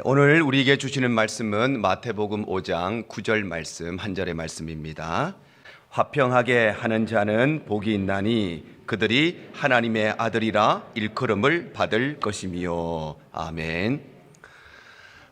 오늘 우리에게 주시는 말씀은 마태복음 5장 9절 말씀 한 절의 말씀입니다. 화평하게 하는 자는 복이 있나니 그들이 하나님의 아들이라 일컬음을 받을 것이며. 아멘.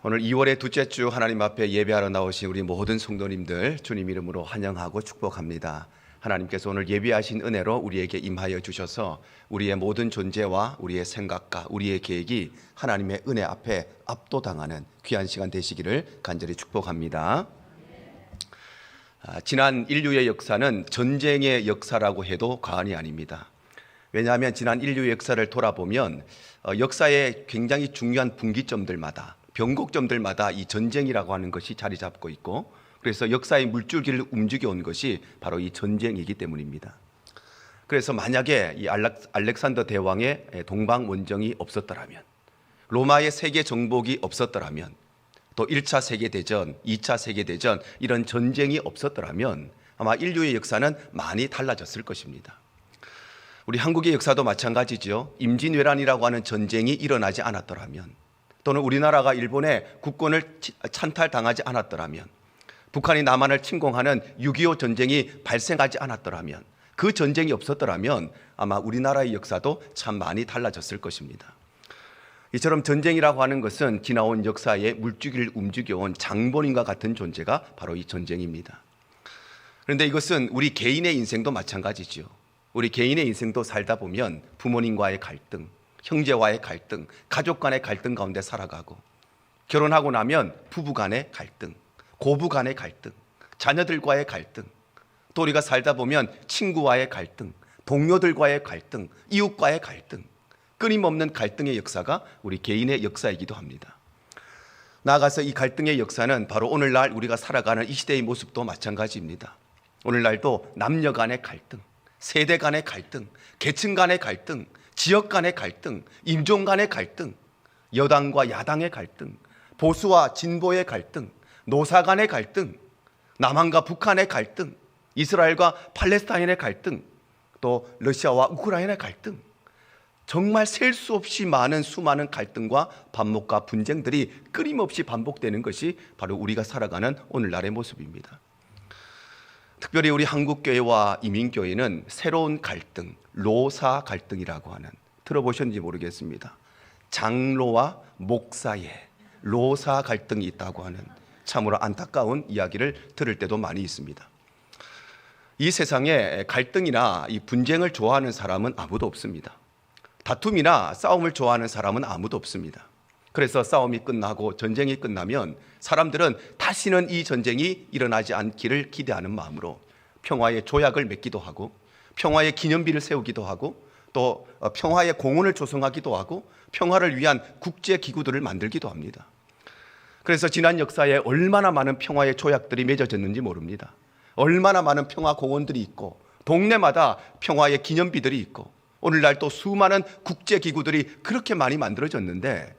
오늘 2월의 둘째 주 하나님 앞에 예배하러 나오신 우리 모든 성도님들 주님 이름으로 환영하고 축복합니다. 하나님께서 오늘 예비하신 은혜로 우리에게 임하여 주셔서 우리의 모든 존재와 우리의 생각과 우리의 계획이 하나님의 은혜 앞에 압도당하는 귀한 시간 되시기를 간절히 축복합니다. 지난 인류의 역사는 전쟁의 역사라고 해도 과언이 아닙니다. 왜냐하면 지난 인류의 역사를 돌아보면 역사의 굉장히 중요한 분기점들마다, 변곡점들마다 이 전쟁이라고 하는 것이 자리 잡고 있고, 그래서 역사의 물줄기를 움직여온 것이 바로 이 전쟁이기 때문입니다. 그래서 만약에 이 알렉산더 대왕의 동방 원정이 없었더라면, 로마의 세계 정복이 없었더라면, 또 1차 세계대전, 2차 세계대전 이런 전쟁이 없었더라면 아마 인류의 역사는 많이 달라졌을 것입니다. 우리 한국의 역사도 마찬가지죠. 임진왜란이라고 하는 전쟁이 일어나지 않았더라면, 또는 우리나라가 일본의 국권을 찬탈당하지 않았더라면, 북한이 남한을 침공하는 6.25 전쟁이 발생하지 않았더라면, 그 전쟁이 없었더라면 아마 우리나라의 역사도 참 많이 달라졌을 것입니다. 이처럼 전쟁이라고 하는 것은 지나온 역사의 물줄기를 움직여온 장본인과 같은 존재가 바로 이 전쟁입니다. 그런데 이것은 우리 개인의 인생도 마찬가지죠. 우리 개인의 인생도 살다 보면 부모님과의 갈등, 형제와의 갈등, 가족 간의 갈등 가운데 살아가고, 결혼하고 나면 부부 간의 갈등, 고부 간의 갈등, 자녀들과의 갈등, 또 우리가 살다 보면 친구와의 갈등, 동료들과의 갈등, 이웃과의 갈등, 끊임없는 갈등의 역사가 우리 개인의 역사이기도 합니다. 나아가서 이 갈등의 역사는 바로 오늘날 우리가 살아가는 이 시대의 모습도 마찬가지입니다. 오늘날도 남녀 간의 갈등, 세대 간의 갈등, 계층 간의 갈등, 지역 간의 갈등, 인종 간의 갈등, 여당과 야당의 갈등, 보수와 진보의 갈등, 노사 간의 갈등, 남한과 북한의 갈등, 이스라엘과 팔레스타인의 갈등, 또 러시아와 우크라이나의 갈등, 정말 셀 수 없이 많은 수많은 갈등과 반목과 분쟁들이 끊임없이 반복되는 것이 바로 우리가 살아가는 오늘날의 모습입니다. 특별히 우리 한국교회와 이민교회는 새로운 갈등, 로사 갈등이라고 하는, 들어보셨는지 모르겠습니다. 장로와 목사의 로사 갈등이 있다고 하는 참으로 안타까운 이야기를 들을 때도 많이 있습니다. 이 세상에 갈등이나 이 분쟁을 좋아하는 사람은 아무도 없습니다. 다툼이나 싸움을 좋아하는 사람은 아무도 없습니다. 그래서 싸움이 끝나고 전쟁이 끝나면 사람들은 다시는 이 전쟁이 일어나지 않기를 기대하는 마음으로 평화의 조약을 맺기도 하고, 평화의 기념비를 세우기도 하고, 또 평화의 공원을 조성하기도 하고, 평화를 위한 국제기구들을 만들기도 합니다. 그래서 지난 역사에 얼마나 많은 평화의 조약들이 맺어졌는지 모릅니다. 얼마나 많은 평화 공원들이 있고, 동네마다 평화의 기념비들이 있고, 오늘날 또 수많은 국제기구들이 그렇게 많이 만들어졌는데,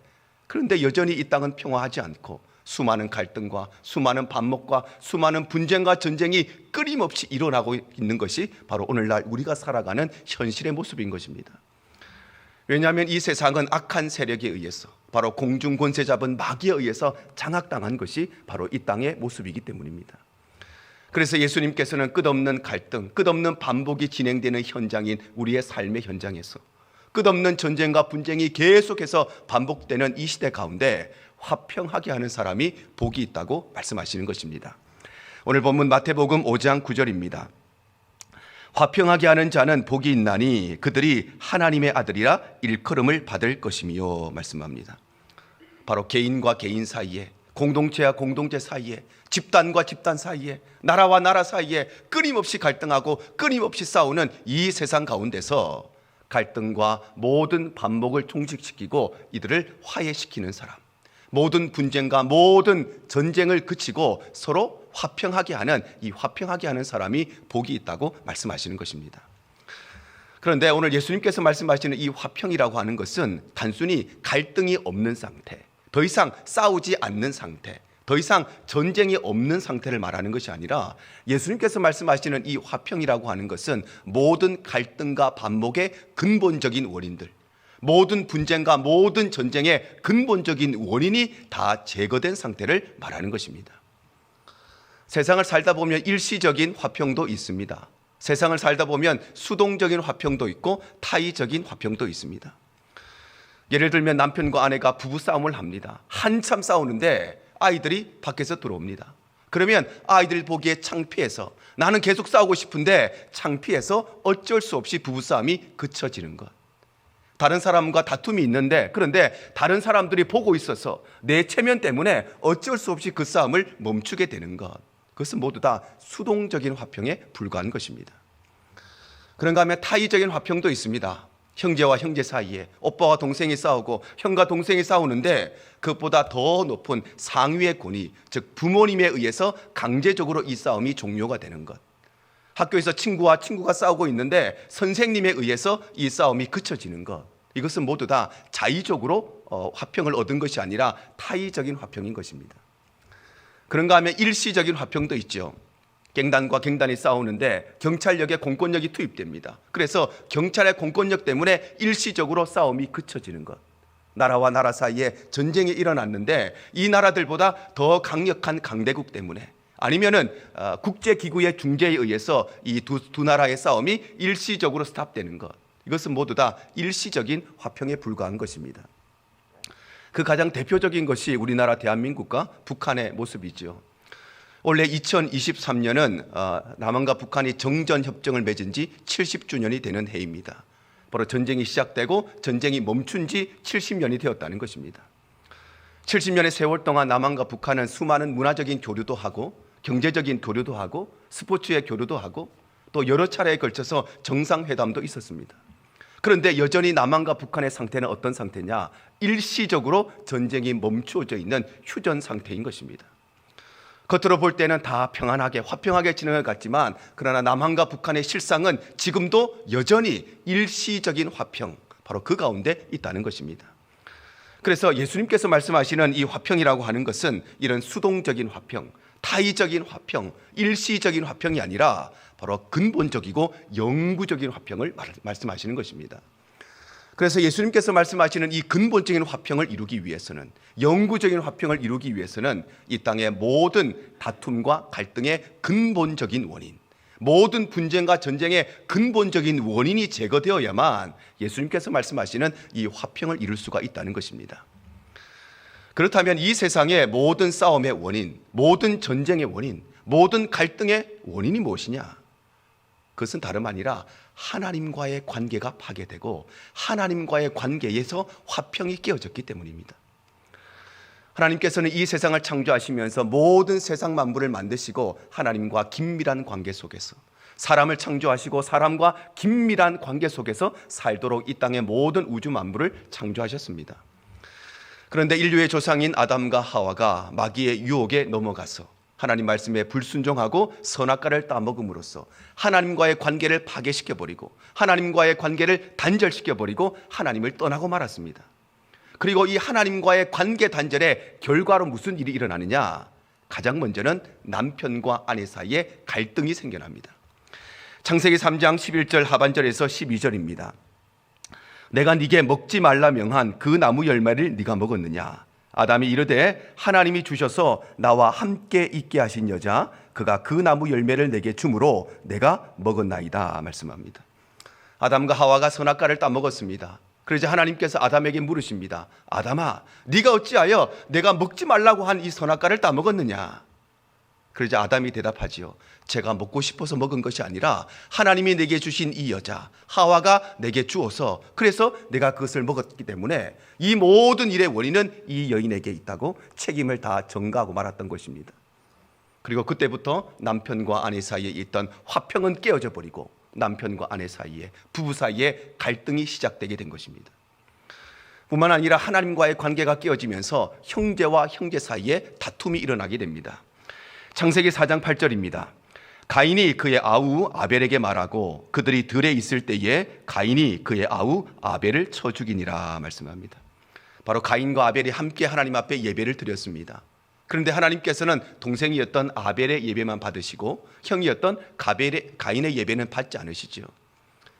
그런데 여전히 이 땅은 평화하지 않고 수많은 갈등과 수많은 반목과 수많은 분쟁과 전쟁이 끊임없이 일어나고 있는 것이 바로 오늘날 우리가 살아가는 현실의 모습인 것입니다. 왜냐하면 이 세상은 악한 세력에 의해서, 바로 공중 권세 잡은 마귀에 의해서 장악당한 것이 바로 이 땅의 모습이기 때문입니다. 그래서 예수님께서는 끝없는 갈등, 끝없는 반복이 진행되는 현장인 우리의 삶의 현장에서 끝없는 전쟁과 분쟁이 계속해서 반복되는 이 시대 가운데 화평하게 하는 사람이 복이 있다고 말씀하시는 것입니다. 오늘 본문 마태복음 5장 9절입니다. 화평하게 하는 자는 복이 있나니 그들이 하나님의 아들이라 일컬음을 받을 것이며 말씀합니다. 바로 개인과 개인 사이에, 공동체와 공동체 사이에, 집단과 집단 사이에, 나라와 나라 사이에 끊임없이 갈등하고 끊임없이 싸우는 이 세상 가운데서 갈등과 모든 반목을 종식시키고 이들을 화해시키는 사람, 모든 분쟁과 모든 전쟁을 그치고 서로 화평하게 하는, 이 화평하게 하는 사람이 복이 있다고 말씀하시는 것입니다. 그런데 오늘 예수님께서 말씀하시는 이 화평이라고 하는 것은 단순히 갈등이 없는 상태, 더 이상 싸우지 않는 상태, 더 이상 전쟁이 없는 상태를 말하는 것이 아니라, 예수님께서 말씀하시는 이 화평이라고 하는 것은 모든 갈등과 반목의 근본적인 원인들, 모든 분쟁과 모든 전쟁의 근본적인 원인이 다 제거된 상태를 말하는 것입니다. 세상을 살다 보면 일시적인 화평도 있습니다. 세상을 살다 보면 수동적인 화평도 있고 타의적인 화평도 있습니다. 예를 들면 남편과 아내가 부부싸움을 합니다. 한참 싸우는데 아이들이 밖에서 들어옵니다. 그러면 아이들 보기에 창피해서, 나는 계속 싸우고 싶은데 창피해서 어쩔 수 없이 부부싸움이 그쳐지는 것. 다른 사람과 다툼이 있는데, 그런데 다른 사람들이 보고 있어서 내 체면 때문에 어쩔 수 없이 그 싸움을 멈추게 되는 것. 그것은 모두 다 수동적인 화평에 불과한 것입니다. 그런가 하면 타의적인 화평도 있습니다. 형제와 형제 사이에, 오빠와 동생이 싸우고 형과 동생이 싸우는데 그것보다 더 높은 상위의 권위, 즉 부모님에 의해서 강제적으로 이 싸움이 종료가 되는 것. 학교에서 친구와 친구가 싸우고 있는데 선생님에 의해서 이 싸움이 그쳐지는 것. 이것은 모두 다 자의적으로 화평을 얻은 것이 아니라 타의적인 화평인 것입니다. 그런가 하면 일시적인 화평도 있죠. 갱단과 갱단이 싸우는데 경찰력에 공권력이 투입됩니다. 그래서 경찰의 공권력 때문에 일시적으로 싸움이 그쳐지는 것. 나라와 나라 사이에 전쟁이 일어났는데 이 나라들보다 더 강력한 강대국 때문에, 아니면은 국제기구의 중재에 의해서 이 두 나라의 싸움이 일시적으로 스탑되는 것. 이것은 모두 다 일시적인 화평에 불과한 것입니다. 그 가장 대표적인 것이 우리나라 대한민국과 북한의 모습이죠. 원래 2023년은 남한과 북한이 정전협정을 맺은 지 70주년이 되는 해입니다. 바로 전쟁이 시작되고 전쟁이 멈춘 지 70년이 되었다는 것입니다. 70년의 세월 동안 남한과 북한은 수많은 문화적인 교류도 하고 경제적인 교류도 하고 스포츠의 교류도 하고 또 여러 차례에 걸쳐서 정상회담도 있었습니다. 그런데 여전히 남한과 북한의 상태는 어떤 상태냐? 일시적으로 전쟁이 멈추어져 있는 휴전 상태인 것입니다. 겉으로 볼 때는 다 평안하게 화평하게 지내는 것 같지만, 그러나 남한과 북한의 실상은 지금도 여전히 일시적인 화평, 바로 그 가운데 있다는 것입니다. 그래서 예수님께서 말씀하시는 이 화평이라고 하는 것은 이런 수동적인 화평, 타의적인 화평, 일시적인 화평이 아니라 바로 근본적이고 영구적인 화평을 말씀하시는 것입니다. 그래서 예수님께서 말씀하시는 이 근본적인 화평을 이루기 위해서는, 영구적인 화평을 이루기 위해서는 이 땅의 모든 다툼과 갈등의 근본적인 원인, 모든 분쟁과 전쟁의 근본적인 원인이 제거되어야만 예수님께서 말씀하시는 이 화평을 이룰 수가 있다는 것입니다. 그렇다면 이 세상의 모든 싸움의 원인, 모든 전쟁의 원인, 모든 갈등의 원인이 무엇이냐? 그것은 다름 아니라 하나님과의 관계가 파괴되고 하나님과의 관계에서 화평이 깨어졌기 때문입니다. 하나님께서는 이 세상을 창조하시면서 모든 세상 만물을 만드시고 하나님과 긴밀한 관계 속에서, 사람을 창조하시고 사람과 긴밀한 관계 속에서 살도록 이 땅의 모든 우주 만물을 창조하셨습니다. 그런데 인류의 조상인 아담과 하와가 마귀의 유혹에 넘어가서 하나님 말씀에 불순종하고 선악과를 따먹음으로써 하나님과의 관계를 파괴시켜버리고 하나님과의 관계를 단절시켜버리고 하나님을 떠나고 말았습니다. 그리고 이 하나님과의 관계 단절의 결과로 무슨 일이 일어나느냐? 가장 먼저는 남편과 아내 사이에 갈등이 생겨납니다. 창세기 3장 11절 하반절에서 12절입니다. 내가 네게 먹지 말라 명한 그 나무 열매를 네가 먹었느냐? 아담이 이르되 하나님이 주셔서 나와 함께 있게 하신 여자 그가 그 나무 열매를 내게 주므로 내가 먹었나이다 말씀합니다. 아담과 하와가 선악과를 따먹었습니다. 그러자 하나님께서 아담에게 물으십니다. 아담아, 네가 어찌하여 내가 먹지 말라고 한 이 선악과를 따먹었느냐? 그러자 아담이 대답하지요. 제가 먹고 싶어서 먹은 것이 아니라 하나님이 내게 주신 이 여자 하와가 내게 주어서, 그래서 내가 그것을 먹었기 때문에 이 모든 일의 원인은 이 여인에게 있다고 책임을 다 전가하고 말았던 것입니다. 그리고 그때부터 남편과 아내 사이에 있던 화평은 깨어져 버리고 남편과 아내 사이에, 부부 사이에 갈등이 시작되게 된 것입니다. 뿐만 아니라 하나님과의 관계가 깨어지면서 형제와 형제 사이에 다툼이 일어나게 됩니다. 창세기 4장 8절입니다. 가인이 그의 아우 아벨에게 말하고 그들이 들에 있을 때에 가인이 그의 아우 아벨을 쳐 죽이니라 말씀합니다. 바로 가인과 아벨이 함께 하나님 앞에 예배를 드렸습니다. 그런데 하나님께서는 동생이었던 아벨의 예배만 받으시고 형이었던 가인의 예배는 받지 않으시죠.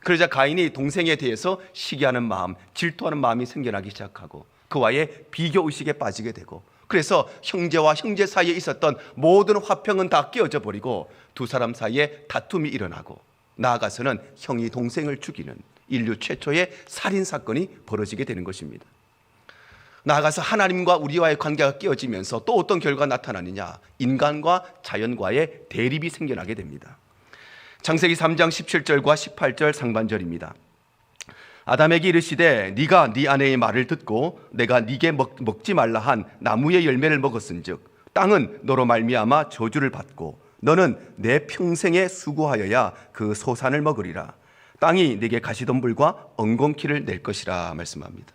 그러자 가인이 동생에 대해서 시기하는 마음, 질투하는 마음이 생겨나기 시작하고 그와의 비교의식에 빠지게 되고, 그래서 형제와 형제 사이에 있었던 모든 화평은 다 깨어져 버리고 두 사람 사이에 다툼이 일어나고, 나아가서는 형이 동생을 죽이는 인류 최초의 살인사건이 벌어지게 되는 것입니다. 나아가서 하나님과 우리와의 관계가 깨어지면서 또 어떤 결과가 나타나느냐, 인간과 자연과의 대립이 생겨나게 됩니다. 창세기 3장 17절과 18절 상반절입니다. 아담에게 이르시되 네가 네 아내의 말을 듣고 내가 네게 먹지 말라 한 나무의 열매를 먹었은즉 땅은 너로 말미암아 저주를 받고 너는 내 평생에 수고하여야 그 소산을 먹으리라. 땅이 네게 가시덤불과 엉겅퀴를 낼 것이라 말씀합니다.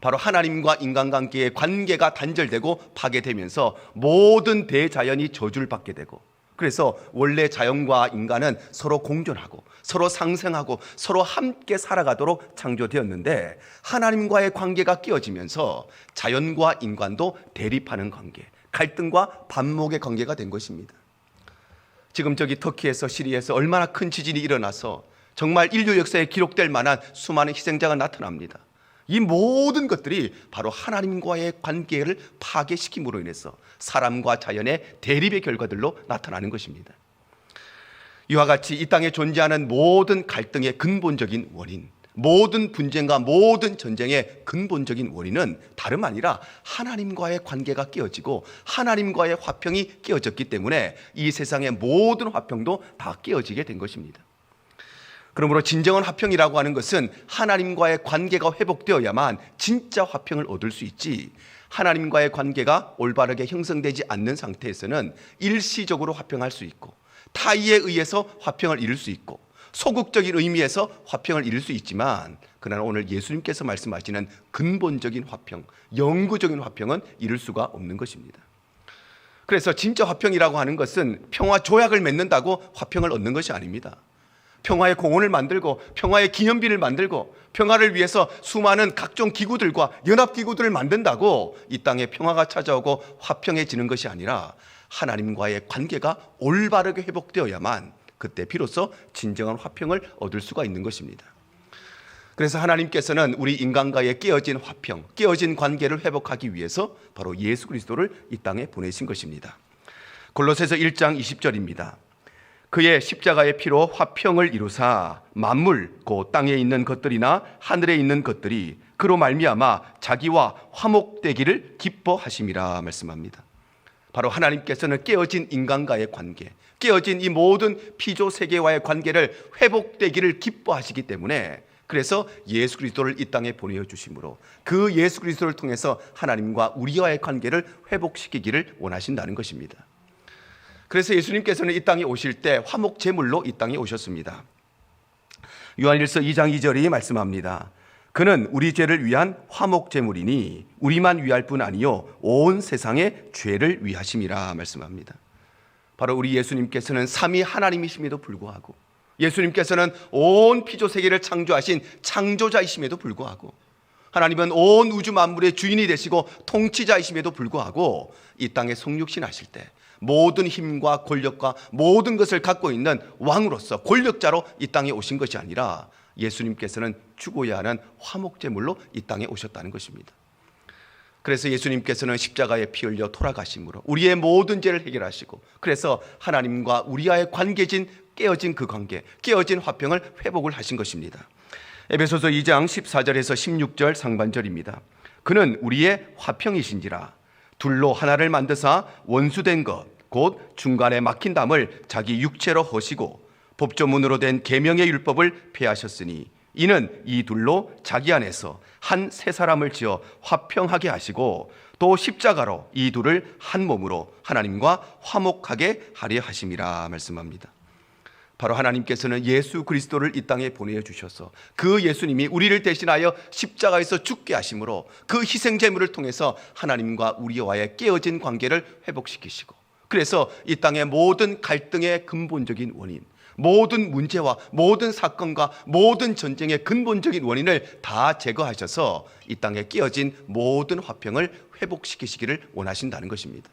바로 하나님과 인간관계의 관계가 단절되고 파괴되면서 모든 대자연이 저주를 받게 되고, 그래서 원래 자연과 인간은 서로 공존하고 서로 상생하고 서로 함께 살아가도록 창조되었는데, 하나님과의 관계가 깨어지면서 자연과 인간도 대립하는 관계, 갈등과 반목의 관계가 된 것입니다. 지금 저기 터키에서, 시리아에서 얼마나 큰 지진이 일어나서 정말 인류 역사에 기록될 만한 수많은 희생자가 나타납니다. 이 모든 것들이 바로 하나님과의 관계를 파괴시킴으로 인해서 사람과 자연의 대립의 결과들로 나타나는 것입니다. 이와 같이 이 땅에 존재하는 모든 갈등의 근본적인 원인, 모든 분쟁과 모든 전쟁의 근본적인 원인은 다름 아니라 하나님과의 관계가 깨어지고 하나님과의 화평이 깨어졌기 때문에 이 세상의 모든 화평도 다 깨어지게 된 것입니다. 그러므로 진정한 화평이라고 하는 것은 하나님과의 관계가 회복되어야만 진짜 화평을 얻을 수 있지, 하나님과의 관계가 올바르게 형성되지 않는 상태에서는 일시적으로 화평할 수 있고 타의에 의해서 화평을 이룰 수 있고 소극적인 의미에서 화평을 이룰 수 있지만, 그러나 오늘 예수님께서 말씀하시는 근본적인 화평, 영구적인 화평은 이룰 수가 없는 것입니다. 그래서 진짜 화평이라고 하는 것은 평화 조약을 맺는다고 화평을 얻는 것이 아닙니다. 평화의 공원을 만들고 평화의 기념비를 만들고 평화를 위해서 수많은 각종 기구들과 연합기구들을 만든다고 이 땅에 평화가 찾아오고 화평해지는 것이 아니라, 하나님과의 관계가 올바르게 회복되어야만 그때 비로소 진정한 화평을 얻을 수가 있는 것입니다. 그래서 하나님께서는 우리 인간과의 깨어진 화평, 깨어진 관계를 회복하기 위해서 바로 예수 그리스도를 이 땅에 보내신 것입니다. 골로새서 1장 20절입니다. 그의 십자가의 피로 화평을 이루사 만물 곧 땅에 있는 것들이나 하늘에 있는 것들이 그로 말미암아 자기와 화목되기를 기뻐하심이라 말씀합니다. 바로 하나님께서는 깨어진 인간과의 관계, 깨어진 이 모든 피조 세계와의 관계를 회복되기를 기뻐하시기 때문에, 그래서 예수 그리스도를 이 땅에 보내어 주심으로 그 예수 그리스도를 통해서 하나님과 우리와의 관계를 회복시키기를 원하신다는 것입니다. 그래서 예수님께서는 이 땅에 오실 때 화목 제물로 이 땅에 오셨습니다. 요한일서 2장 2절이 말씀합니다. 그는 우리 죄를 위한 화목 제물이니 우리만 위할 뿐 아니요 온 세상의 죄를 위하심이라 말씀합니다. 바로 우리 예수님께서는 삼위 하나님이심에도 불구하고, 예수님께서는 온 피조 세계를 창조하신 창조자이심에도 불구하고, 하나님은 온 우주 만물의 주인이 되시고 통치자이심에도 불구하고 이 땅에 성육신하실 때 모든 힘과 권력과 모든 것을 갖고 있는 왕으로서 권력자로 이 땅에 오신 것이 아니라, 예수님께서는 죽어야 하는 화목제물로 이 땅에 오셨다는 것입니다. 그래서 예수님께서는 십자가에 피 흘려 돌아가심으로 우리의 모든 죄를 해결하시고, 그래서 하나님과 우리와의 관계진 깨어진 그 관계, 깨어진 화평을 회복을 하신 것입니다. 에베소서 2장 14절에서 16절 상반절입니다. 그는 우리의 화평이신지라 둘로 하나를 만드사 원수된 것 곧 중간에 막힌 담을 자기 육체로 허시고 법조문으로 된 계명의 율법을 폐하셨으니 이는 이 둘로 자기 안에서 한 새 사람을 지어 화평하게 하시고 또 십자가로 이 둘을 한 몸으로 하나님과 화목하게 하려 하심이라 말씀합니다. 바로 하나님께서는 예수 그리스도를 이 땅에 보내주셔서 그 예수님이 우리를 대신하여 십자가에서 죽게 하심으로 그 희생제물을 통해서 하나님과 우리와의 깨어진 관계를 회복시키시고, 그래서 이 땅의 모든 갈등의 근본적인 원인, 모든 문제와 모든 사건과 모든 전쟁의 근본적인 원인을 다 제거하셔서 이 땅에 깨어진 모든 화평을 회복시키시기를 원하신다는 것입니다.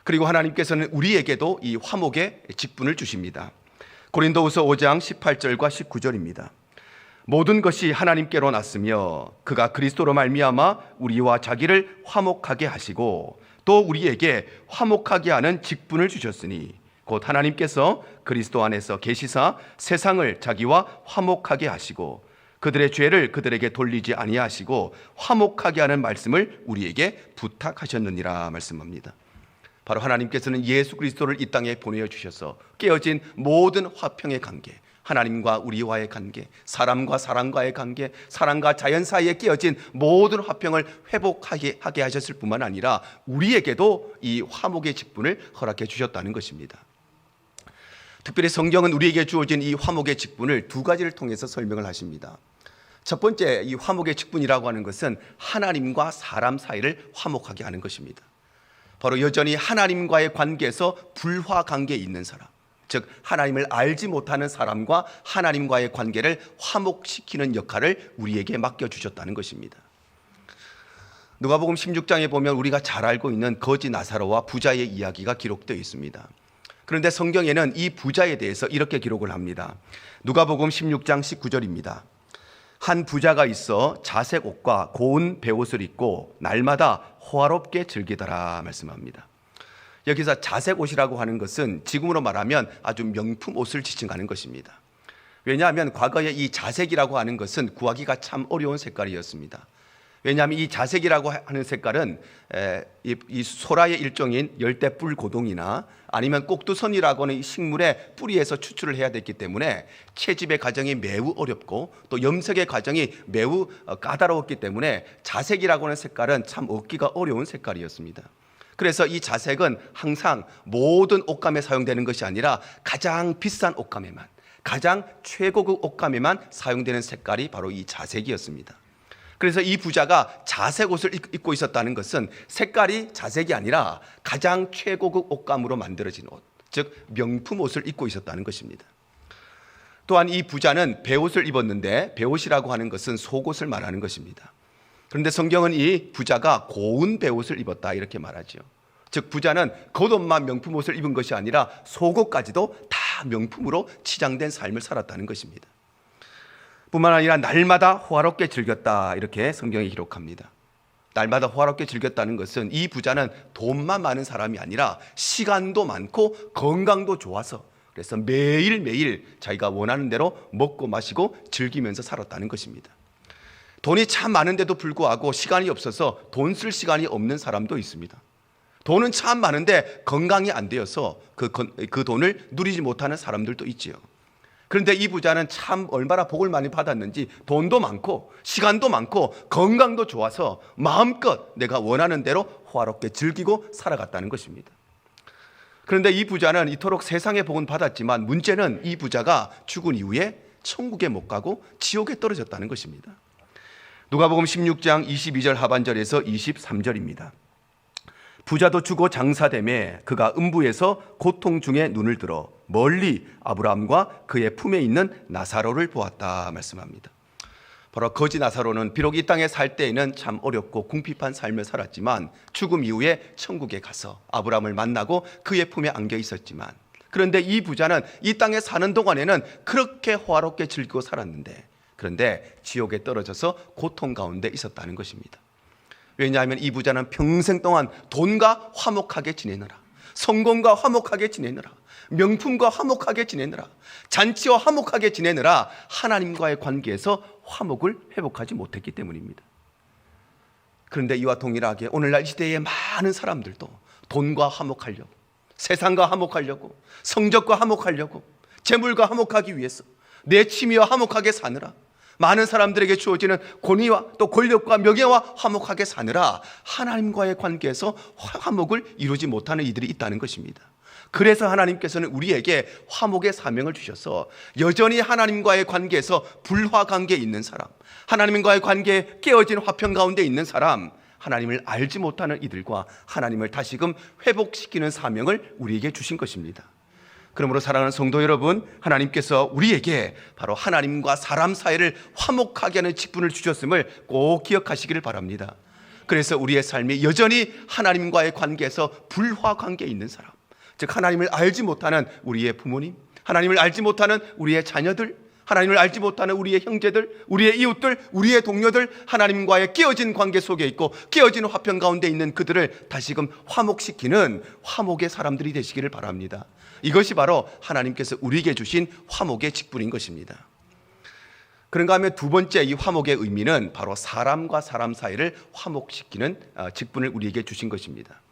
그리고 하나님께서는 우리에게도 이 화목의 직분을 주십니다. 고린도후서 5장 18절과 19절입니다. 모든 것이 하나님께로 났으며 그가 그리스도로 말미암아 우리와 자기를 화목하게 하시고 또 우리에게 화목하게 하는 직분을 주셨으니 곧 하나님께서 그리스도 안에서 계시사 세상을 자기와 화목하게 하시고 그들의 죄를 그들에게 돌리지 아니하시고 화목하게 하는 말씀을 우리에게 부탁하셨느니라 말씀합니다. 바로 하나님께서는 예수 그리스도를 이 땅에 보내주셔서 깨어진 모든 화평의 관계, 하나님과 우리와의 관계, 사람과 사람과의 관계, 사람과 자연 사이에 깨어진 모든 화평을 회복하게 하셨을 뿐만 아니라 우리에게도 이 화목의 직분을 허락해 주셨다는 것입니다. 특별히 성경은 우리에게 주어진 이 화목의 직분을 두 가지를 통해서 설명을 하십니다. 첫 번째, 이 화목의 직분이라고 하는 것은 하나님과 사람 사이를 화목하게 하는 것입니다. 바로 여전히 하나님과의 관계에서 불화 관계에 있는 사람, 즉 하나님을 알지 못하는 사람과 하나님과의 관계를 화목시키는 역할을 우리에게 맡겨주셨다는 것입니다. 누가복음 16장에 보면 우리가 잘 알고 있는 거지 나사로와 부자의 이야기가 기록되어 있습니다. 그런데 성경에는 이 부자에 대해서 이렇게 기록을 합니다. 누가복음 16장 19절입니다. 한 부자가 있어 자색 옷과 고운 베옷을 입고 날마다 호화롭게 즐기더라 말씀합니다. 여기서 자색 옷이라고 하는 것은 지금으로 말하면 아주 명품 옷을 지칭하는 것입니다. 왜냐하면 과거에 이 자색이라고 하는 것은 구하기가 참 어려운 색깔이었습니다. 왜냐하면 이 자색이라고 하는 색깔은 이 소라의 일종인 열대뿔 고동이나 아니면 꼭두선이라고 하는 식물의 뿌리에서 추출을 해야 됐기 때문에 채집의 과정이 매우 어렵고 또 염색의 과정이 매우 까다로웠기 때문에 자색이라고 하는 색깔은 참 얻기가 어려운 색깔이었습니다. 그래서 이 자색은 항상 모든 옷감에 사용되는 것이 아니라 가장 비싼 옷감에만, 가장 최고급 옷감에만 사용되는 색깔이 바로 이 자색이었습니다. 그래서 이 부자가 자색 옷을 입고 있었다는 것은 색깔이 자색이 아니라 가장 최고급 옷감으로 만들어진 옷, 즉 명품 옷을 입고 있었다는 것입니다. 또한 이 부자는 베옷을 입었는데 베옷이라고 하는 것은 속옷을 말하는 것입니다. 그런데 성경은 이 부자가 고운 베옷을 입었다 이렇게 말하죠. 즉 부자는 겉옷만 명품 옷을 입은 것이 아니라 속옷까지도 다 명품으로 치장된 삶을 살았다는 것입니다. 뿐만 아니라 날마다 호화롭게 즐겼다 이렇게 성경이 기록합니다. 날마다 호화롭게 즐겼다는 것은 이 부자는 돈만 많은 사람이 아니라 시간도 많고 건강도 좋아서 그래서 매일매일 자기가 원하는 대로 먹고 마시고 즐기면서 살았다는 것입니다. 돈이 참 많은데도 불구하고 시간이 없어서 돈 쓸 시간이 없는 사람도 있습니다. 돈은 참 많은데 건강이 안 되어서 그 돈을 누리지 못하는 사람들도 있지요. 그런데 이 부자는 참 얼마나 복을 많이 받았는지 돈도 많고 시간도 많고 건강도 좋아서 마음껏 내가 원하는 대로 호화롭게 즐기고 살아갔다는 것입니다. 그런데 이 부자는 이토록 세상의 복은 받았지만 문제는 이 부자가 죽은 이후에 천국에 못 가고 지옥에 떨어졌다는 것입니다. 누가복음 16장 22절 하반절에서 23절입니다. 부자도 죽어 장사되매 그가 음부에서 고통 중에 눈을 들어 멀리 아브라함과 그의 품에 있는 나사로를 보았다 말씀합니다. 바로 거지 나사로는 비록 이 땅에 살 때에는 참 어렵고 궁핍한 삶을 살았지만 죽음 이후에 천국에 가서 아브라함을 만나고 그의 품에 안겨 있었지만 그런데 이 부자는 이 땅에 사는 동안에는 그렇게 호화롭게 즐기고 살았는데 그런데 지옥에 떨어져서 고통 가운데 있었다는 것입니다. 왜냐하면 이 부자는 평생 동안 돈과 화목하게 지내느라, 성공과 화목하게 지내느라, 명품과 화목하게 지내느라, 잔치와 화목하게 지내느라 하나님과의 관계에서 화목을 회복하지 못했기 때문입니다. 그런데 이와 동일하게 오늘날 이 시대의 많은 사람들도 돈과 화목하려고, 세상과 화목하려고, 성적과 화목하려고, 재물과 화목하기 위해서 내 취미와 화목하게 사느라 많은 사람들에게 주어지는 권위와 또 권력과 명예와 화목하게 사느라 하나님과의 관계에서 화목을 이루지 못하는 이들이 있다는 것입니다. 그래서 하나님께서는 우리에게 화목의 사명을 주셔서 여전히 하나님과의 관계에서 불화 관계에 있는 사람, 하나님과의 관계에 깨어진 화평 가운데 있는 사람, 하나님을 알지 못하는 이들과 하나님을 다시금 회복시키는 사명을 우리에게 주신 것입니다. 그러므로 사랑하는 성도 여러분, 하나님께서 우리에게 바로 하나님과 사람 사이를 화목하게 하는 직분을 주셨음을 꼭 기억하시기를 바랍니다. 그래서 우리의 삶이 여전히 하나님과의 관계에서 불화 관계에 있는 사람, 즉 하나님을 알지 못하는 우리의 부모님, 하나님을 알지 못하는 우리의 자녀들, 하나님을 알지 못하는 우리의 형제들, 우리의 이웃들, 우리의 동료들, 하나님과의 깨어진 관계 속에 있고 깨어진 화평 가운데 있는 그들을 다시금 화목시키는 화목의 사람들이 되시기를 바랍니다. 이것이 바로 하나님께서 우리에게 주신 화목의 직분인 것입니다. 그런가 하면 두 번째 이 화목의 의미는 바로 사람과 사람 사이를 화목시키는 직분을 우리에게 주신 것입니다.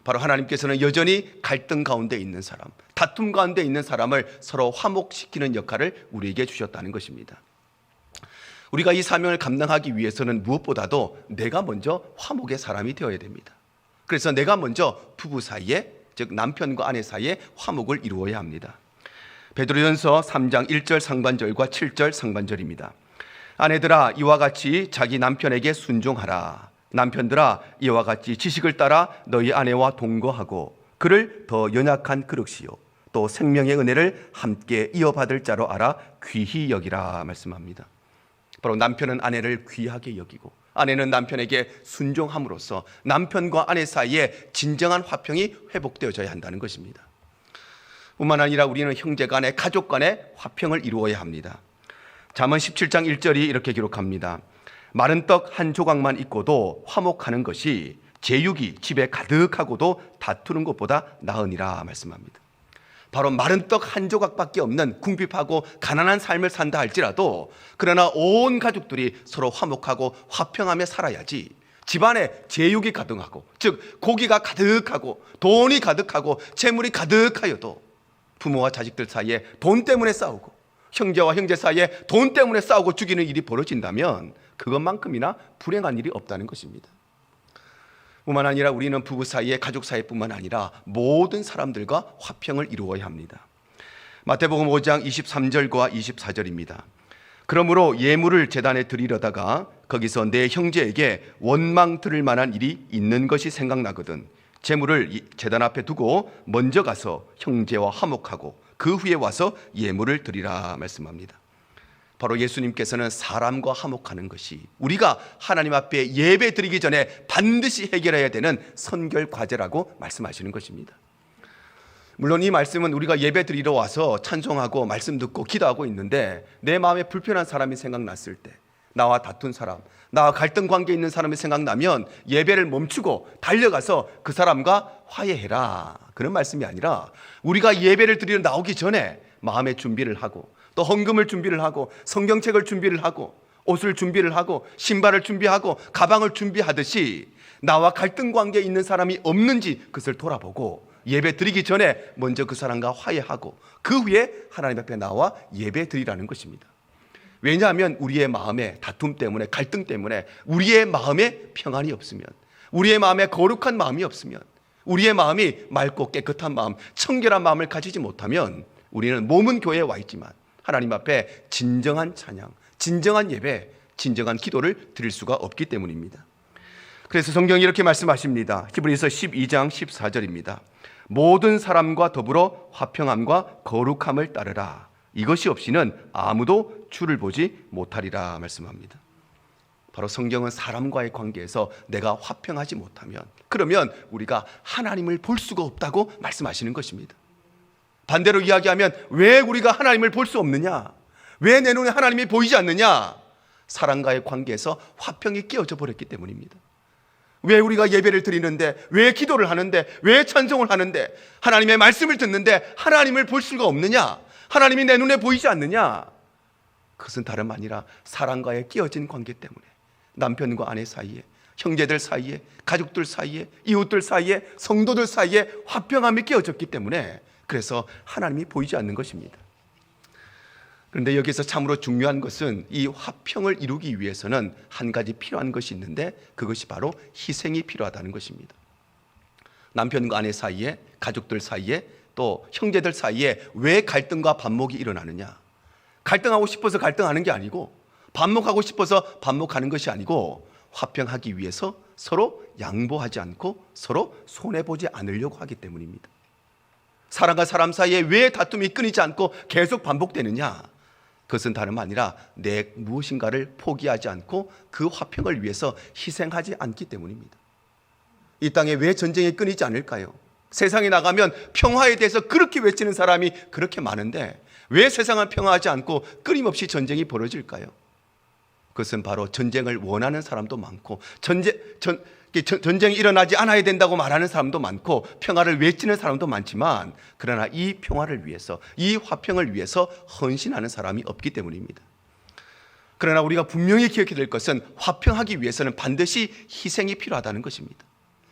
바로 하나님께서는 여전히 갈등 가운데 있는 사람, 다툼 가운데 있는 사람을 서로 화목시키는 역할을 우리에게 주셨다는 것입니다. 우리가 이 사명을 감당하기 위해서는 무엇보다도 내가 먼저 화목의 사람이 되어야 됩니다. 그래서 내가 먼저 부부 사이에, 즉 남편과 아내 사이에 화목을 이루어야 합니다. 베드로전서 3장 1절 상반절과 7절 상반절입니다. 아내들아 이와 같이 자기 남편에게 순종하라. 남편들아 이와 같이 지식을 따라 너희 아내와 동거하고 그를 더 연약한 그릇이요 또 생명의 은혜를 함께 이어받을 자로 알아 귀히 여기라 말씀합니다. 바로 남편은 아내를 귀하게 여기고 아내는 남편에게 순종함으로써 남편과 아내 사이에 진정한 화평이 회복되어져야 한다는 것입니다. 뿐만 아니라 우리는 형제 간에 가족 간에 화평을 이루어야 합니다. 잠언 17장 1절이 이렇게 기록합니다. 마른 떡 한 조각만 있고도 화목하는 것이 제육이 집에 가득하고도 다투는 것보다 나으니라 말씀합니다. 바로 마른 떡 한 조각밖에 없는 궁핍하고 가난한 삶을 산다 할지라도 그러나 온 가족들이 서로 화목하고 화평하며 살아야지 집안에 제육이 가득하고 즉 고기가 가득하고 돈이 가득하고 재물이 가득하여도 부모와 자식들 사이에 돈 때문에 싸우고 형제와 형제 사이에 돈 때문에 싸우고 죽이는 일이 벌어진다면 그것만큼이나 불행한 일이 없다는 것입니다. 뿐만 아니라 우리는 부부 사이에 가족 사이뿐만 아니라 모든 사람들과 화평을 이루어야 합니다. 마태복음 5장 23절과 24절입니다. 그러므로 예물을 제단에 드리려다가 거기서 내 형제에게 원망 들을 만한 일이 있는 것이 생각나거든 제물을 제단 앞에 두고 먼저 가서 형제와 화목하고 그 후에 와서 예물을 드리라 말씀합니다. 바로 예수님께서는 사람과 화목하는 것이 우리가 하나님 앞에 예배 드리기 전에 반드시 해결해야 되는 선결 과제라고 말씀하시는 것입니다. 물론 이 말씀은 우리가 예배 드리러 와서 찬송하고 말씀 듣고 기도하고 있는데 내 마음에 불편한 사람이 생각났을 때 나와 다툰 사람, 나와 갈등 관계에 있는 사람이 생각나면 예배를 멈추고 달려가서 그 사람과 화해해라 그런 말씀이 아니라 우리가 예배를 드리러 나오기 전에 마음의 준비를 하고 또 헌금을 준비를 하고 성경책을 준비를 하고 옷을 준비를 하고 신발을 준비하고 가방을 준비하듯이 나와 갈등 관계에 있는 사람이 없는지 그것을 돌아보고 예배 드리기 전에 먼저 그 사람과 화해하고 그 후에 하나님 앞에 나와 예배 드리라는 것입니다. 왜냐하면 우리의 마음에 다툼 때문에 갈등 때문에 우리의 마음에 평안이 없으면 우리의 마음에 거룩한 마음이 없으면 우리의 마음이 맑고 깨끗한 마음 청결한 마음을 가지지 못하면 우리는 몸은 교회에 와 있지만 하나님 앞에 진정한 찬양, 진정한 예배, 진정한 기도를 드릴 수가 없기 때문입니다. 그래서 성경이 이렇게 말씀하십니다. 히브리서 12장 14절입니다. 모든 사람과 더불어 화평함과 거룩함을 따르라. 이것이 없이는 아무도 주를 보지 못하리라 말씀합니다. 바로 성경은 사람과의 관계에서 내가 화평하지 못하면 그러면 우리가 하나님을 볼 수가 없다고 말씀하시는 것입니다. 반대로 이야기하면 왜 우리가 하나님을 볼 수 없느냐? 왜 내 눈에 하나님이 보이지 않느냐? 사람과의 관계에서 화평이 깨어져 버렸기 때문입니다. 왜 우리가 예배를 드리는데 왜 기도를 하는데 왜 찬송을 하는데 하나님의 말씀을 듣는데 하나님을 볼 수가 없느냐? 하나님이 내 눈에 보이지 않느냐? 그것은 다름 아니라 사람과의 깨어진 관계 때문에 남편과 아내 사이에 형제들 사이에 가족들 사이에 이웃들 사이에 성도들 사이에 화평함이 깨어졌기 때문에 그래서 하나님이 보이지 않는 것입니다. 그런데 여기서 참으로 중요한 것은 이 화평을 이루기 위해서는 한 가지 필요한 것이 있는데 그것이 바로 희생이 필요하다는 것입니다. 남편과 아내 사이에 가족들 사이에 또 형제들 사이에 왜 갈등과 반목이 일어나느냐? 갈등하고 싶어서 갈등하는 게 아니고 반목하고 싶어서 반목하는 것이 아니고 화평하기 위해서 서로 양보하지 않고 서로 손해보지 않으려고 하기 때문입니다. 사람과 사람 사이에 왜 다툼이 끊이지 않고 계속 반복되느냐? 그것은 다름 아니라 내 무엇인가를 포기하지 않고 그 화평을 위해서 희생하지 않기 때문입니다. 이 땅에 왜 전쟁이 끊이지 않을까요? 세상에 나가면 평화에 대해서 그렇게 외치는 사람이 그렇게 많은데 왜 세상은 평화하지 않고 끊임없이 전쟁이 벌어질까요? 그것은 바로 전쟁을 원하는 사람도 많고 전쟁이 일어나지 않아야 된다고 말하는 사람도 많고 평화를 외치는 사람도 많지만, 그러나 이 평화를 위해서, 이 화평을 위해서 헌신하는 사람이 없기 때문입니다. 그러나 우리가 분명히 기억해야 될 것은 화평하기 위해서는 반드시 희생이 필요하다는 것입니다.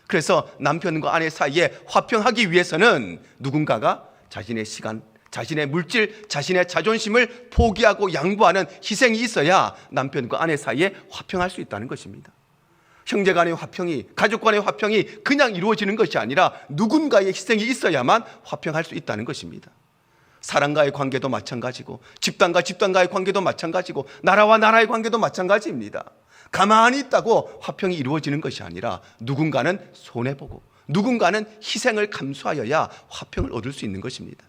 그래서 남편과 아내 사이에 화평하기 위해서는 누군가가 자신의 시간, 자신의 물질, 자신의 자존심을 포기하고 양보하는 희생이 있어야 남편과 아내 사이에 화평할 수 있다는 것입니다. 형제 간의 화평이, 가족 간의 화평이 그냥 이루어지는 것이 아니라 누군가의 희생이 있어야만 화평할 수 있다는 것입니다. 사람과의 관계도 마찬가지고, 집단과 집단과의 관계도 마찬가지고, 나라와 나라의 관계도 마찬가지입니다. 가만히 있다고 화평이 이루어지는 것이 아니라 누군가는 손해보고 누군가는 희생을 감수하여야 화평을 얻을 수 있는 것입니다.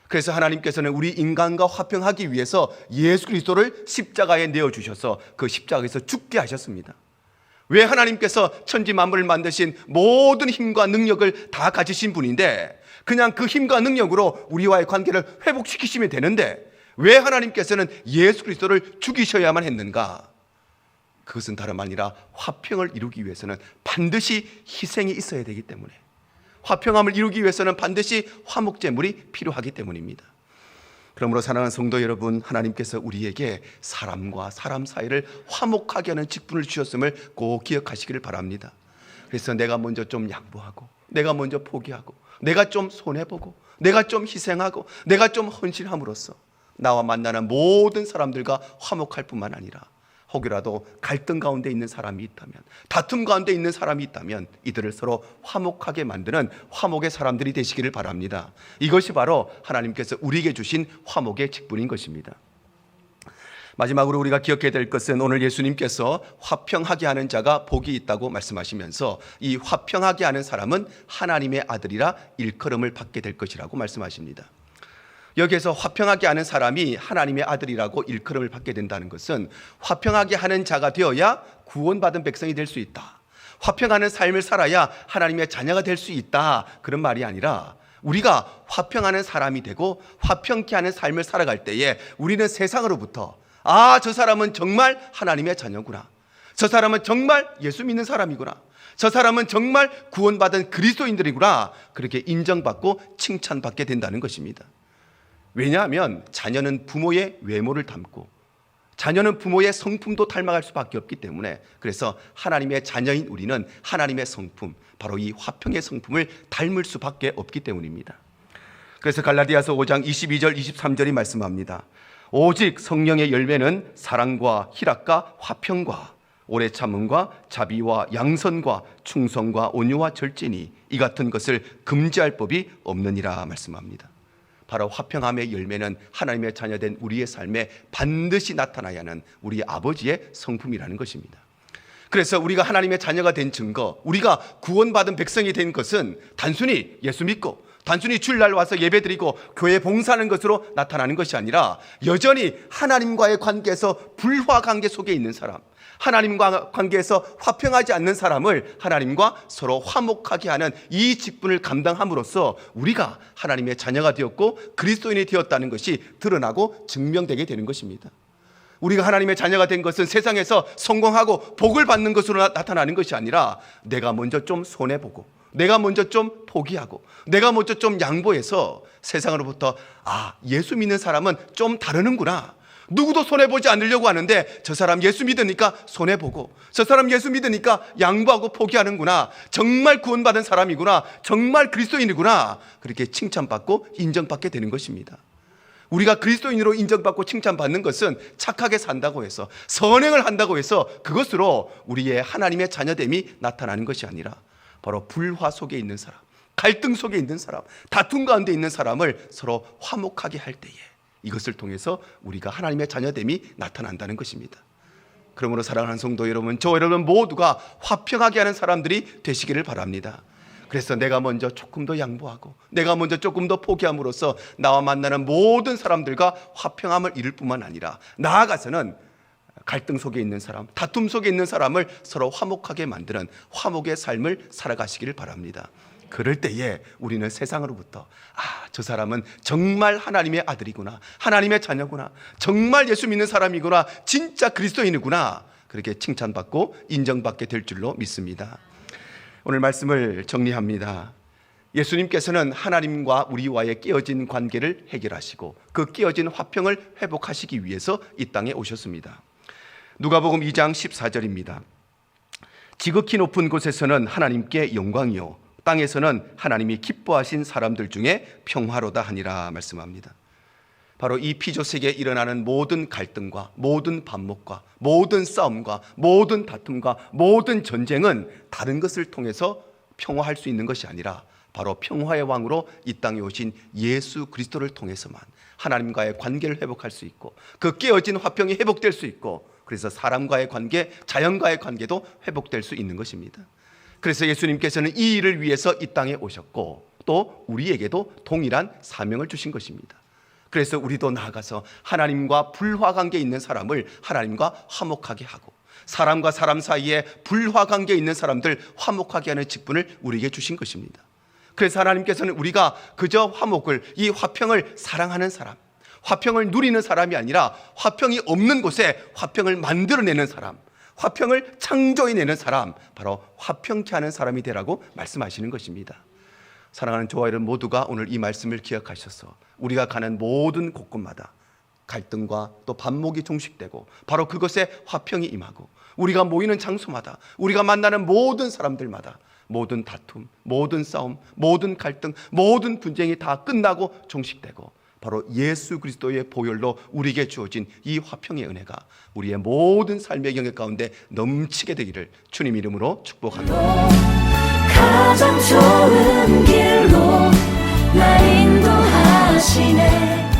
그래서 하나님께서는 우리 인간과 화평하기 위해서 예수 그리스도를 십자가에 내어주셔서 그 십자가에서 죽게 하셨습니다. 왜? 하나님께서 천지 만물을 만드신 모든 힘과 능력을 다 가지신 분인데 그냥 그 힘과 능력으로 우리와의 관계를 회복시키시면 되는데 왜 하나님께서는 예수 그리스도를 죽이셔야만 했는가? 그것은 다름 아니라 화평을 이루기 위해서는 반드시 희생이 있어야 되기 때문에, 화평함을 이루기 위해서는 반드시 화목제물이 필요하기 때문입니다. 그러므로 사랑하는 성도 여러분, 하나님께서 우리에게 사람과 사람 사이를 화목하게 하는 직분을 주셨음을 꼭 기억하시기를 바랍니다. 그래서 내가 먼저 좀 양보하고, 내가 먼저 포기하고, 내가 좀 손해보고, 내가 좀 희생하고, 내가 좀 헌신함으로써 나와 만나는 모든 사람들과 화목할 뿐만 아니라 혹여라도 갈등 가운데 있는 사람이 있다면, 다툼 가운데 있는 사람이 있다면 이들을 서로 화목하게 만드는 화목의 사람들이 되시기를 바랍니다. 이것이 바로 하나님께서 우리에게 주신 화목의 직분인 것입니다. 마지막으로 우리가 기억해야 될 것은 오늘 예수님께서 화평하게 하는 자가 복이 있다고 말씀하시면서 이 화평하게 하는 사람은 하나님의 아들이라 일컬음을 받게 될 것이라고 말씀하십니다. 여기에서 화평하게 하는 사람이 하나님의 아들이라고 일컬음을 받게 된다는 것은 화평하게 하는 자가 되어야 구원받은 백성이 될 수 있다, 화평하는 삶을 살아야 하나님의 자녀가 될 수 있다, 그런 말이 아니라 우리가 화평하는 사람이 되고 화평케 하는 삶을 살아갈 때에 우리는 세상으로부터 저 사람은 정말 하나님의 자녀구나, 저 사람은 정말 예수 믿는 사람이구나, 저 사람은 정말 구원받은 그리스도인들이구나, 그렇게 인정받고 칭찬받게 된다는 것입니다. 왜냐하면 자녀는 부모의 외모를 닮고 자녀는 부모의 성품도 닮아갈 수밖에 없기 때문에, 그래서 하나님의 자녀인 우리는 하나님의 성품, 바로 이 화평의 성품을 닮을 수밖에 없기 때문입니다. 그래서 갈라디아서 5장 22절 23절이 말씀합니다. 오직 성령의 열매는 사랑과 희락과 화평과 오래 참음과 자비와 양선과 충성과 온유와 절제니 이 같은 것을 금지할 법이 없느니라 말씀합니다. 바로 화평함의 열매는 하나님의 자녀된 우리의 삶에 반드시 나타나야 하는 우리 아버지의 성품이라는 것입니다. 그래서 우리가 하나님의 자녀가 된 증거, 우리가 구원받은 백성이 된 것은 단순히 예수 믿고 단순히 주일날 와서 예배드리고 교회 봉사하는 것으로 나타나는 것이 아니라 여전히 하나님과의 관계에서 불화 관계 속에 있는 사람, 하나님과 관계에서 화평하지 않는 사람을 하나님과 서로 화목하게 하는 이 직분을 감당함으로써 우리가 하나님의 자녀가 되었고 그리스도인이 되었다는 것이 드러나고 증명되게 되는 것입니다. 우리가 하나님의 자녀가 된 것은 세상에서 성공하고 복을 받는 것으로 나타나는 것이 아니라 내가 먼저 좀 손해보고, 내가 먼저 좀 포기하고, 내가 먼저 좀 양보해서 세상으로부터 예수 믿는 사람은 좀 다르는구나, 누구도 손해보지 않으려고 하는데 저 사람 예수 믿으니까 손해보고, 저 사람 예수 믿으니까 양보하고 포기하는구나, 정말 구원받은 사람이구나, 정말 그리스도인이구나, 그렇게 칭찬받고 인정받게 되는 것입니다. 우리가 그리스도인으로 인정받고 칭찬받는 것은 착하게 산다고 해서, 선행을 한다고 해서 그것으로 우리의 하나님의 자녀됨이 나타나는 것이 아니라 바로 불화 속에 있는 사람, 갈등 속에 있는 사람, 다툼 가운데 있는 사람을 서로 화목하게 할 때에 이것을 통해서 우리가 하나님의 자녀됨이 나타난다는 것입니다. 그러므로 사랑하는 성도 여러분, 저 여러분 모두가 화평하게 하는 사람들이 되시기를 바랍니다. 그래서 내가 먼저 조금 더 양보하고, 내가 먼저 조금 더 포기함으로써 나와 만나는 모든 사람들과 화평함을 이룰 뿐만 아니라 나아가서는 갈등 속에 있는 사람, 다툼 속에 있는 사람을 서로 화목하게 만드는 화목의 삶을 살아가시기를 바랍니다. 그럴 때에 우리는 세상으로부터 저 사람은 정말 하나님의 아들이구나, 하나님의 자녀구나, 정말 예수 믿는 사람이구나, 진짜 그리스도인이구나, 그렇게 칭찬받고 인정받게 될 줄로 믿습니다. 오늘 말씀을 정리합니다. 예수님께서는 하나님과 우리와의 깨어진 관계를 해결하시고 그 깨어진 화평을 회복하시기 위해서 이 땅에 오셨습니다. 누가복음 2장 14절입니다. 지극히 높은 곳에서는 하나님께 영광이요 땅에서는 하나님이 기뻐하신 사람들 중에 평화로다 하니라 말씀합니다. 바로 이 피조세계에 일어나는 모든 갈등과 모든 반목과 모든 싸움과 모든 다툼과 모든 전쟁은 다른 것을 통해서 평화할 수 있는 것이 아니라 바로 평화의 왕으로 이 땅에 오신 예수 그리스도를 통해서만 하나님과의 관계를 회복할 수 있고 그 깨어진 화평이 회복될 수 있고 그래서 사람과의 관계, 자연과의 관계도 회복될 수 있는 것입니다. 그래서 예수님께서는 이 일을 위해서 이 땅에 오셨고 또 우리에게도 동일한 사명을 주신 것입니다. 그래서 우리도 나아가서 하나님과 불화관계에 있는 사람을 하나님과 화목하게 하고 사람과 사람 사이에 불화관계에 있는 사람들 화목하게 하는 직분을 우리에게 주신 것입니다. 그래서 하나님께서는 우리가 그저 화목을, 이 화평을 사랑하는 사람, 화평을 누리는 사람이 아니라 화평이 없는 곳에 화평을 만들어내는 사람, 화평을 창조해내는 사람, 바로 화평케 하는 사람이 되라고 말씀하시는 것입니다. 사랑하는 저와 여러분 모두가 오늘 이 말씀을 기억하셔서 우리가 가는 모든 곳곳마다 갈등과 또 반목이 종식되고 바로 그것에 화평이 임하고 우리가 모이는 장소마다 우리가 만나는 모든 사람들마다 모든 다툼, 모든 싸움, 모든 갈등, 모든 분쟁이 다 끝나고 종식되고 바로 예수 그리스도의 보혈로 우리에게 주어진 이 화평의 은혜가 우리의 모든 삶의 영역 가운데 넘치게 되기를 주님 이름으로 축복합니다. 가장 좋은 길로 날 인도하시네.